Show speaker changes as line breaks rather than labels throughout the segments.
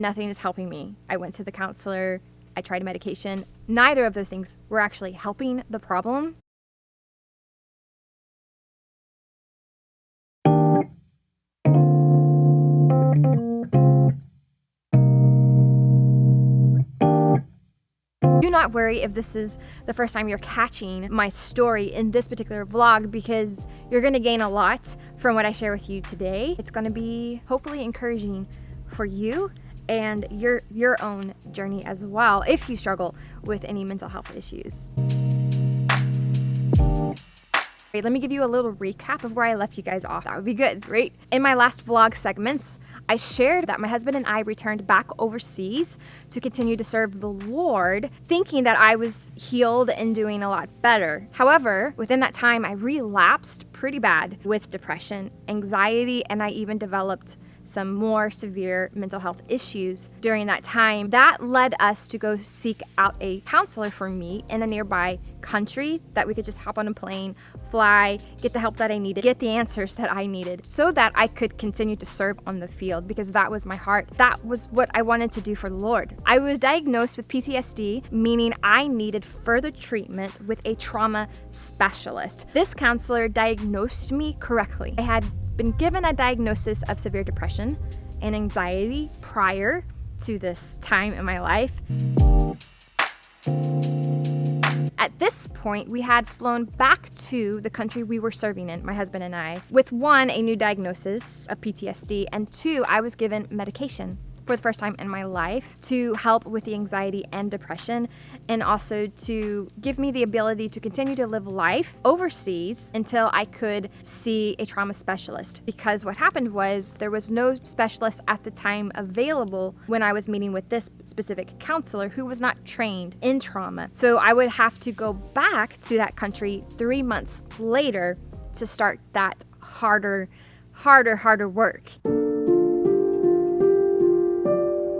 Nothing is helping me. I went to the counselor. I tried medication. Neither of those things were actually helping the problem. Do not worry if this is the first time you're catching my story in this particular vlog, because you're going to gain a lot from what I share with you today. It's going to be hopefully encouraging for you and your own journey as well if you struggle with any mental health issues. Let me give you a little recap of where I left you guys off. That would be good, right? In my last vlog segments, I shared that my husband and I returned back overseas to continue to serve the Lord, thinking that I was healed and doing a lot better. However, within that time, I relapsed pretty bad with depression, anxiety, and I even developed some more severe mental health issues during that time. That led us to go seek out a counselor for me in a nearby country that we could just hop on a plane, fly, get the help that I needed, get the answers that I needed so that I could continue to serve on the field, because that was my heart. That was what I wanted to do for the Lord. I was diagnosed with PTSD, meaning I needed further treatment with a trauma specialist. This counselor diagnosed me correctly. I had been given a diagnosis of severe depression and anxiety prior to this time in my life. At this point, we had flown back to the country we were serving in, my husband and I, with one, a new diagnosis of PTSD, and two, I was given medication for the first time in my life to help with the anxiety and depression, and also to give me the ability to continue to live life overseas until I could see a trauma specialist. Because what happened was there was no specialist at the time available when I was meeting with this specific counselor who was not trained in trauma. So I would have to go back to that country 3 months later to start that harder work.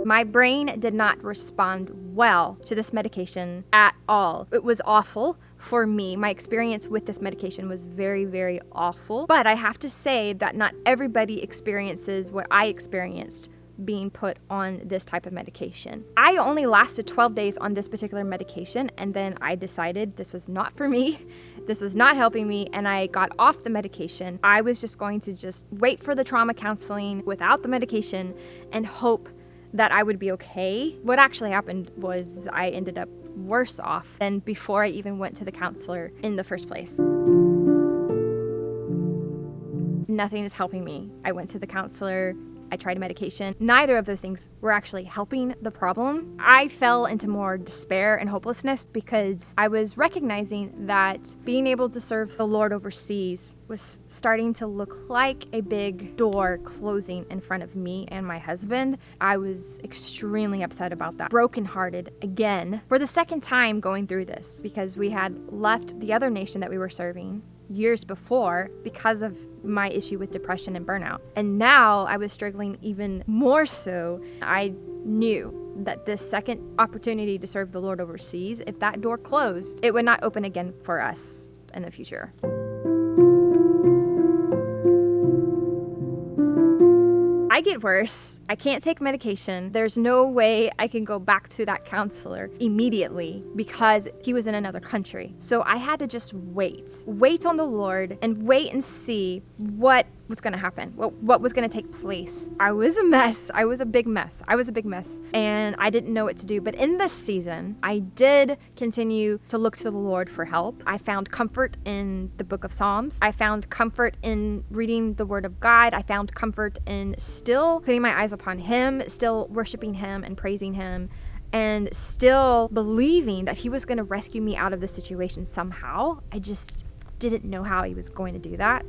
My brain did not respond well to this medication at all. It was awful for me. My experience with this medication was very, very awful. But I have to say that not everybody experiences what I experienced being put on this type of medication. I only lasted 12 days on this particular medication, and then I decided this was not for me. This was not helping me, and I got off the medication. I was just going to wait for the trauma counseling without the medication and hope that I would be okay. What actually happened was I ended up worse off than before I even went to the counselor in the first place. Nothing is helping me. I went to the counselor. I tried medication. Neither of those things were actually helping the problem. I fell into more despair and hopelessness because I was recognizing that being able to serve the Lord overseas was starting to look like a big door closing in front of me and my husband. I was extremely upset about that. Brokenhearted again for the second time going through this, because we had left the other nation that we were serving years before because of my issue with depression and burnout. And now I was struggling even more so. I knew that this second opportunity to serve the Lord overseas, if that door closed, it would not open again for us in the future. I get worse. I can't take medication. There's no way I can go back to that counselor immediately because he was in another country. So I had to just wait on the Lord and wait and see what was going to happen, what was going to take place. I was a mess. I was a big mess. And I didn't know what to do. But in this season, I did continue to look to the Lord for help. I found comfort in the book of Psalms. I found comfort in reading the Word of God. I found comfort in still putting my eyes upon Him, still worshiping Him and praising Him, and still believing that He was going to rescue me out of this situation somehow. I just didn't know how He was going to do that.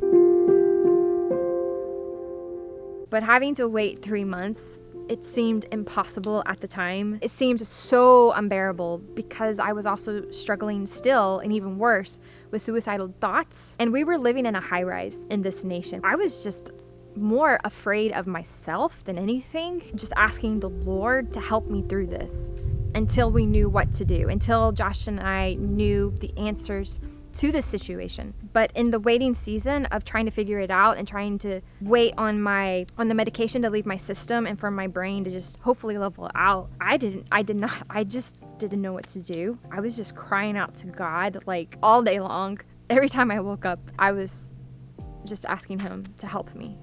But having to wait 3 months, it seemed impossible at the time. It seemed so unbearable because I was also struggling still, and even worse, with suicidal thoughts. And we were living in a high-rise in this nation. I was just more afraid of myself than anything, just asking the Lord to help me through this until we knew what to do, until Josh and I knew the answers to this situation. But in the waiting season of trying to figure it out and trying to wait on the medication to leave my system and for my brain to just hopefully level out, I just didn't know what to do. I was just crying out to God like all day long. Every time I woke up, I was just asking him to help me.